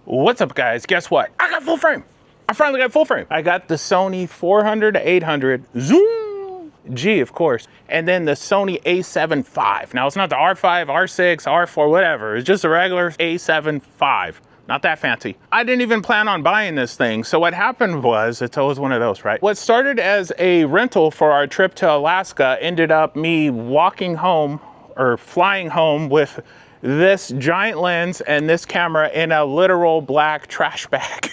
What's up, guys? Guess what? I got full frame. I finally got full frame. I got the Sony 400 to 800 zoom G, of course, and then the Sony A7V. Now, it's not the R5, R6, R4, whatever. It's just a regular A7V. Not that fancy. I didn't even plan on buying this thing. So what happened was, it's always one of those, right? What started as a rental for our trip to Alaska ended up me walking home or flying home with this giant lens and this camera in a literal black trash bag.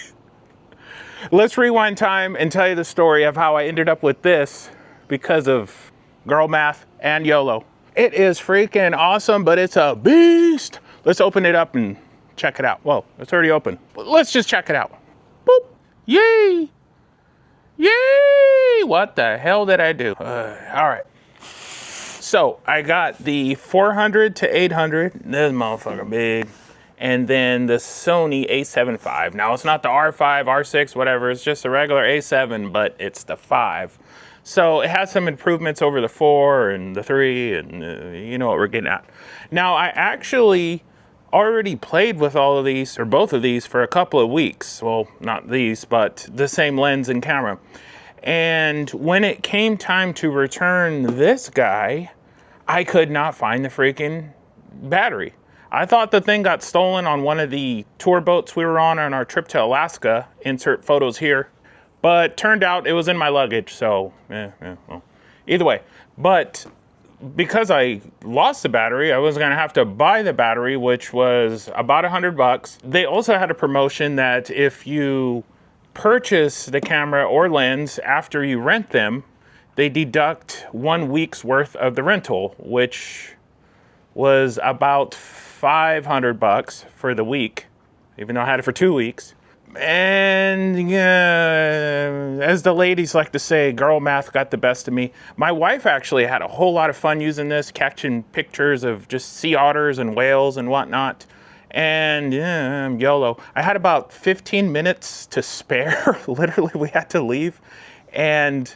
Let's rewind time and tell you the story of how I ended up with this because of girl math and YOLO. It is freaking awesome, but it's a beast. Let's open it up and check it out. Well, it's already open. Let's just check it out. Boop. Yay. Yay. What the hell did I do? All right. So I got the 400 to 800, this motherfucker big, and then the Sony A75. Now it's not the R5, R6, whatever, it's just a regular A7, but it's the 5. So it has some improvements over the 4 and the 3, and you know what we're getting at. Now I actually already played with all of these, or both of these, for a couple of weeks. Well, not these, but the same lens and camera. And when it came time to return this guy, I could not find the freaking battery. I thought the thing got stolen on one of the tour boats we were on our trip to Alaska. Insert photos here. But turned out it was in my luggage, so well, either way. But because I lost the battery, I was gonna have to buy the battery, which was about $100. They also had a promotion that if you purchase the camera or lens after you rent them, they deduct 1 week's worth of the rental, which was about $500 for the week, even though I had it for 2 weeks. And as the ladies like to say, girl math got the best of me. My wife actually had a whole lot of fun using this, catching pictures of just sea otters and whales and whatnot. And YOLO. I had about 15 minutes to spare. Literally, we had to leave. And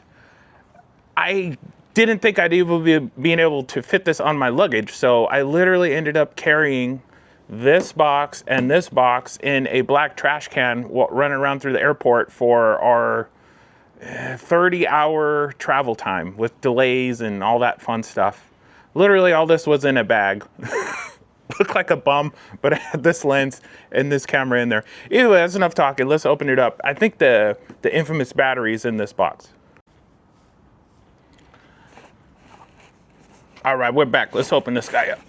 I didn't think I'd even be being able to fit this on my luggage, so I literally ended up carrying this box and this box in a black trash can running around through the airport for our 30-hour travel time with delays and all that fun stuff. Literally all this was in a bag. Looked like a bum, but I had this lens and this camera in there. Either way, that's enough talking. Let's open it up. I think the infamous battery is in this box. All right, we're back. Let's open this guy up.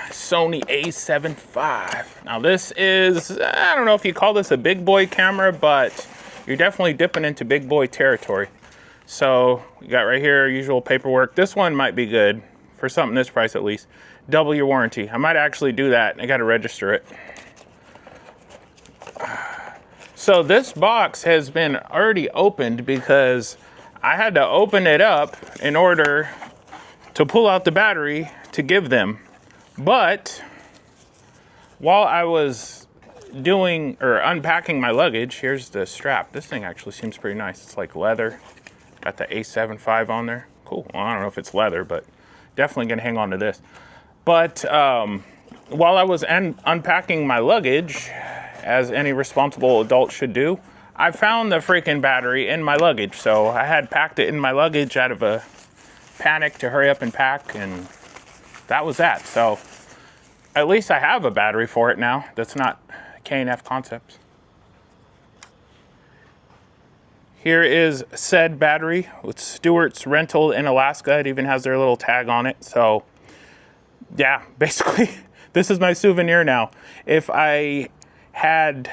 Sony A7V. Now this is, I don't know if you call this a big boy camera, but you're definitely dipping into big boy territory. So you got right here, usual paperwork. This one might be good for something this price at least. Double your warranty. I might actually do that. I got to register it. So this box has been already opened because I had to open it up in order to pull out the battery to give them. But while I was doing or unpacking my luggage, here's the strap. This thing actually seems pretty nice. It's like leather. Got the A75 on there. Cool. Well, I don't know if it's leather, but definitely gonna hang on to this. But while I was unpacking my luggage, as any responsible adult should do, I found the freaking battery in my luggage. So I had packed it in my luggage out of a panic to hurry up and pack, and that was that. So at least I have a battery for it now. That's not K&F Concepts. Here is said battery with Stewart's Rental in Alaska. It even has their little tag on it. So yeah, basically this is my souvenir now. If I had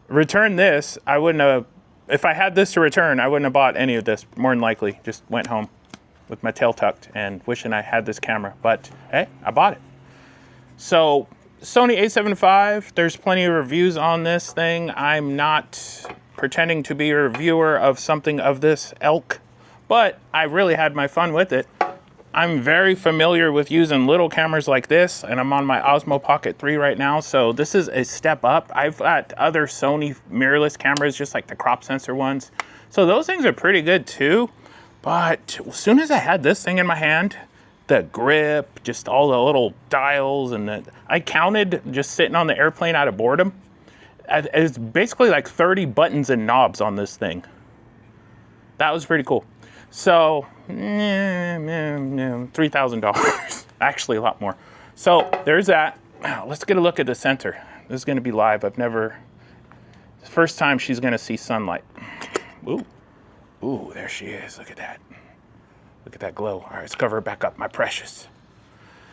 returned this, I wouldn't have, if I had this to return, I wouldn't have bought any of this, more than likely. Just went home with my tail tucked and wishing I had this camera, but hey, I bought it. So Sony A75, there's plenty of reviews on this thing. I'm not pretending to be a reviewer of something of this ilk, but I really had my fun with it. I'm very familiar with using little cameras like this, and I'm on my Osmo Pocket 3 right now, so this is a step up. I've got other Sony mirrorless cameras, just like the crop sensor ones. So those things are pretty good too. But as soon as I had this thing in my hand, the grip, just all the little dials, and I counted just sitting on the airplane out of boredom. it's basically like 30 buttons and knobs on this thing. That was pretty cool. So, $3,000. Actually, a lot more. So, there's that. Now, let's get a look at the center. This is going to be live. It's the first time she's going to see sunlight. Ooh. Ooh, there she is. Look at that. Look at that glow. All right, let's cover her back up, my precious.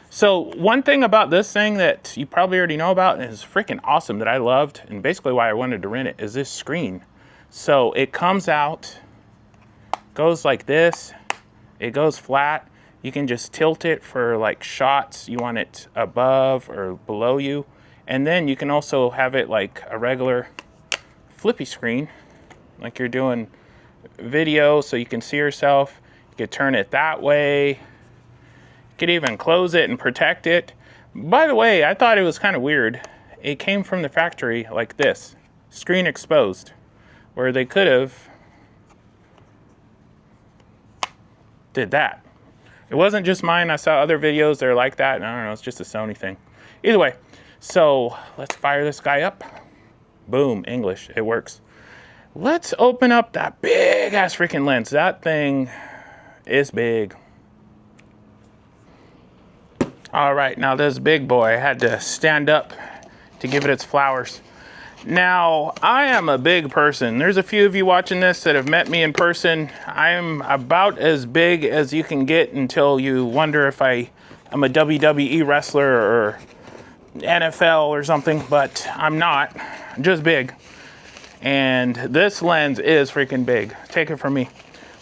So, one thing about this thing that you probably already know about and is freaking awesome that I loved, and basically why I wanted to rent it, is this screen. So, it comes out, goes like this. It goes flat. You can just tilt it for like shots. You want it above or below you. And then you can also have it like a regular flippy screen, like you're doing video so you can see yourself. You could turn it that way. You could even close it and protect it. By the way, I thought it was kind of weird. It came from the factory like this, screen exposed, where they could have did that. It wasn't just mine. I saw other videos that are like that, and I don't know, it's just a Sony thing. Either way, so let's fire this guy up. Boom, English, it works. Let's open up that big ass freaking lens. That thing is big. All right, now this big boy, I had to stand up to give it its flowers. Now, I am a big person. There's a few of you watching this that have met me in person. I am about as big as you can get until you wonder if I'm a WWE wrestler or NFL or something, but I'm not. I'm just big. And this lens is freaking big. Take it from me.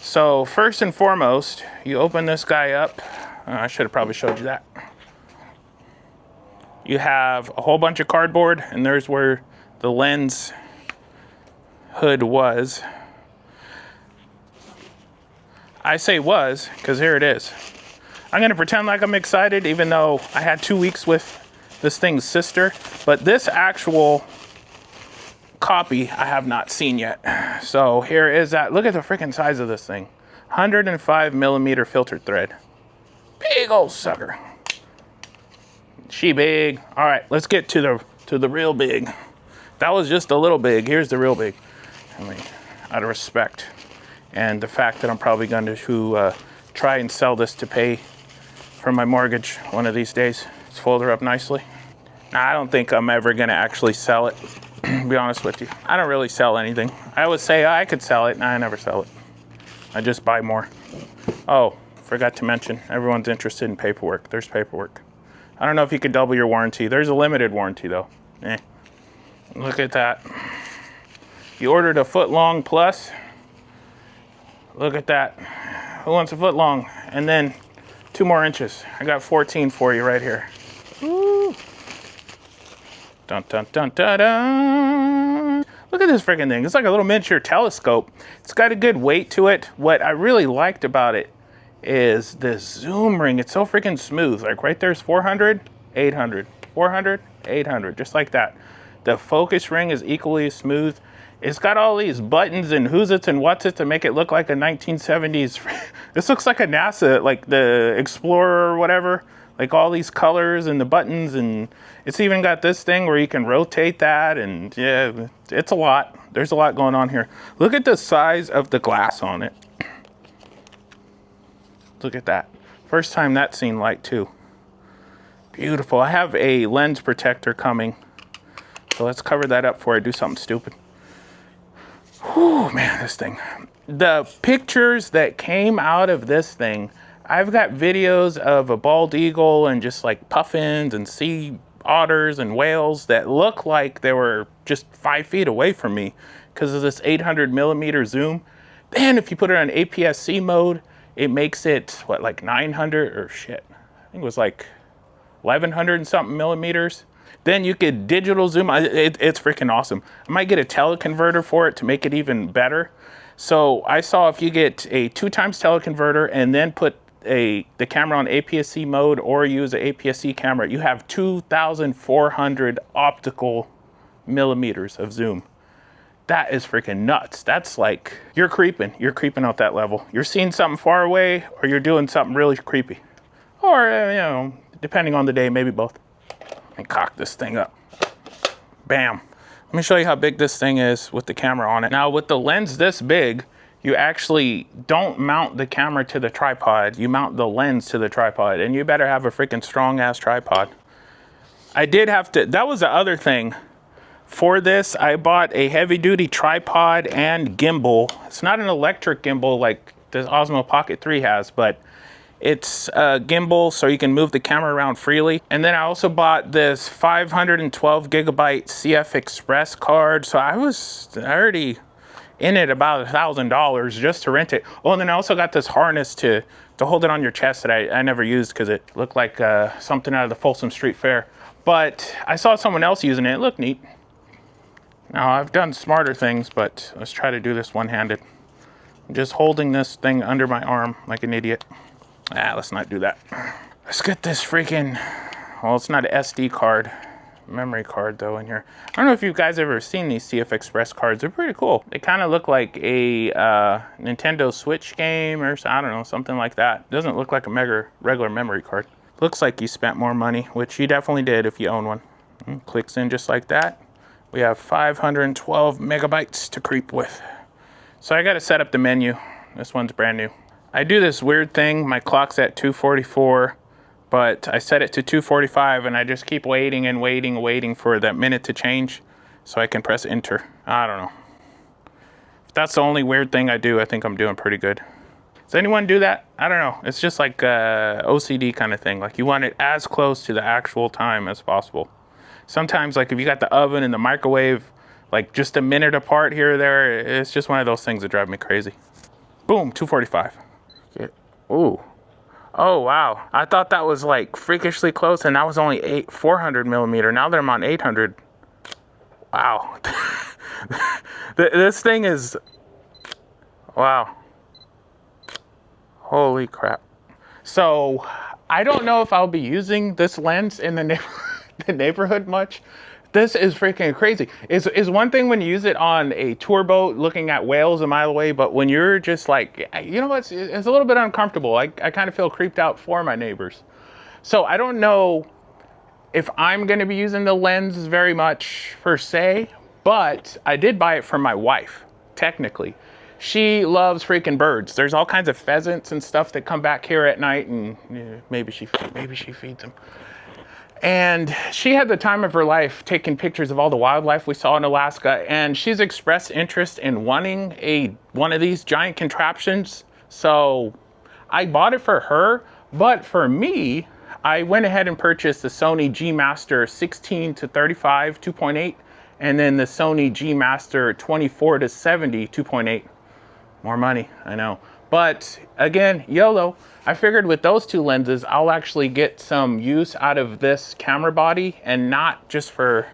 So first and foremost, you open this guy up. I should have probably showed you that. You have a whole bunch of cardboard, and there's where the lens hood was. I say was, because here it is. I'm gonna pretend like I'm excited, even though I had 2 weeks with this thing's sister, but this actual copy I have not seen yet. So here is that. Look at the freaking size of this thing. 105 millimeter filter thread. Big old sucker. She big. All right, let's get to the real big. That was just a little big. Here's the real big. I mean, out of respect and the fact that I'm probably going to try and sell this to pay for my mortgage one of these days. Let's fold her up nicely. Now, I don't think I'm ever going to actually sell it, to be honest with you. I don't really sell anything. I always say I could sell it, and I never sell it. I just buy more. Oh, forgot to mention, everyone's interested in paperwork. There's paperwork. I don't know if you could double your warranty. There's a limited warranty, though. Look at that. You ordered a foot long plus. Look at that. Who wants a foot long? And then 2 more inches. I got 14 for you right here. Woo. Dun, dun, dun, dun, dun. Look at this freaking thing. It's like a little miniature telescope. It's got a good weight to it. What I really liked about it is this zoom ring. It's so freaking smooth. Like right there's 400, 800, 400, 800, just like that. The focus ring is equally as smooth. It's got all these buttons and who's it and what's it to make it look like a 1970s. This looks like a NASA, like the Explorer or whatever. Like all these colors and the buttons, and it's even got this thing where you can rotate that, and yeah, it's a lot. There's a lot going on here. Look at the size of the glass on it. Look at that. First time that's seen light too. Beautiful. I have a lens protector coming. So let's cover that up before I do something stupid. Whew, man, this thing. The pictures that came out of this thing, I've got videos of a bald eagle and just like puffins and sea otters and whales that look like they were just 5 feet away from me because of this 800 millimeter zoom. Then if you put it on APS-C mode, it makes it, what, like 900 or shit. I think it was like 1100 and something millimeters. Then you could digital zoom. It's freaking awesome. I might get a teleconverter for it to make it even better. So I saw if you get a 2x teleconverter and then put the camera on APS-C mode or use an APS-C camera, you have 2,400 optical millimeters of zoom. That is freaking nuts. That's like, you're creeping out that level. You're seeing something far away or you're doing something really creepy. Or, you know, depending on the day, maybe both. And cock this thing up. Bam. Let me show you how big this thing is with the camera on it. Now with the lens this big, you actually don't mount the camera to the tripod. You mount the lens to the tripod, and you better have a freaking strong ass tripod. I did have to, that was the other thing. For this, I bought a heavy duty tripod and gimbal. It's not an electric gimbal like the Osmo Pocket 3 has, but it's a gimbal so you can move the camera around freely. And then I also bought this 512 gigabyte CF Express card. So I was already in it about $1,000 just to rent it. Oh, and then I also got this harness to hold it on your chest that I never used because it looked like something out of the Folsom Street Fair. But I saw someone else using it. It looked neat. Now I've done smarter things, but let's try to do this one-handed. I'm just holding this thing under my arm like an idiot. Let's not do that. Let's get this freaking, well, it's not an SD card, memory card though in here. I don't know if you guys ever seen these CF Express cards. They're pretty cool. They kind of look like a Nintendo Switch game or I don't know, something like that. It doesn't look like a regular memory card. Looks like you spent more money, which you definitely did if you own one. Clicks in just like that. We have 512 megabytes to creep with. So I got to set up the menu. This one's brand new. I do this weird thing. My clock's at 2:44, but I set it to 2:45 and I just keep waiting and waiting for that minute to change so I can press enter. I don't know. If that's the only weird thing I do, I think I'm doing pretty good. Does anyone do that? I don't know. It's just like OCD kind of thing. Like you want it as close to the actual time as possible. Sometimes, like if you got the oven and the microwave, like just a minute apart here or there, it's just one of those things that drive me crazy. Boom, 2:45. Ooh. Oh, wow. I thought that was like freakishly close, and that was only 400 millimeter. Now that I'm on 800. Wow. This thing is, wow. Holy crap. So, I don't know if I'll be using this lens in the neighborhood much. This is freaking crazy. It's one thing when you use it on a tour boat looking at whales a mile away, but when you're just like, you know what, it's a little bit uncomfortable. I kind of feel creeped out for my neighbors. So I don't know if I'm gonna be using the lens very much per se, but I did buy it for my wife, technically. She loves freaking birds. There's all kinds of pheasants and stuff that come back here at night, and maybe she feeds them. And she had the time of her life taking pictures of all the wildlife we saw in Alaska, and she's expressed interest in wanting one of these giant contraptions. So I bought it for her, but for me, I went ahead and purchased the Sony G Master 16 to 35 2.8, and then the Sony G Master 24 to 70 2.8. More money, I know. But again, YOLO. I figured with those two lenses, I'll actually get some use out of this camera body and not just for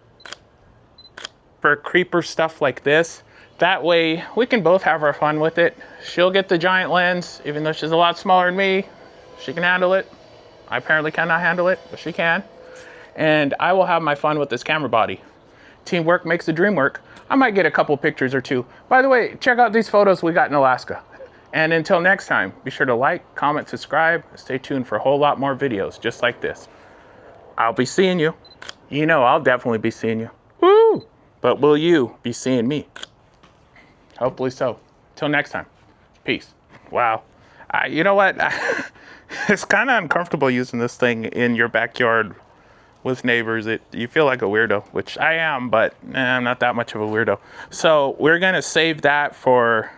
creeper stuff like this. That way we can both have our fun with it. She'll get the giant lens, even though she's a lot smaller than me. She can handle it. I apparently cannot handle it, but she can. And I will have my fun with this camera body. Teamwork makes the dream work. I might get a couple pictures or two. By the way, check out these photos we got in Alaska. And until next time, be sure to like, comment, subscribe. Stay tuned for a whole lot more videos just like this. I'll be seeing you. You know I'll definitely be seeing you. Woo! But will you be seeing me? Hopefully so. Till next time. Peace. Wow. You know what? It's kind of uncomfortable using this thing in your backyard with neighbors. You feel like a weirdo, which I am, but I'm not that much of a weirdo. So we're going to save that for,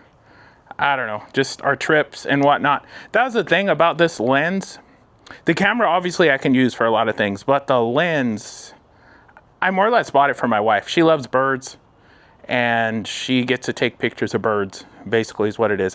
I don't know, just our trips and whatnot. That was the thing about this lens. The camera, obviously, I can use for a lot of things, but the lens, I more or less bought it for my wife. She loves birds, and she gets to take pictures of birds, basically is what it is.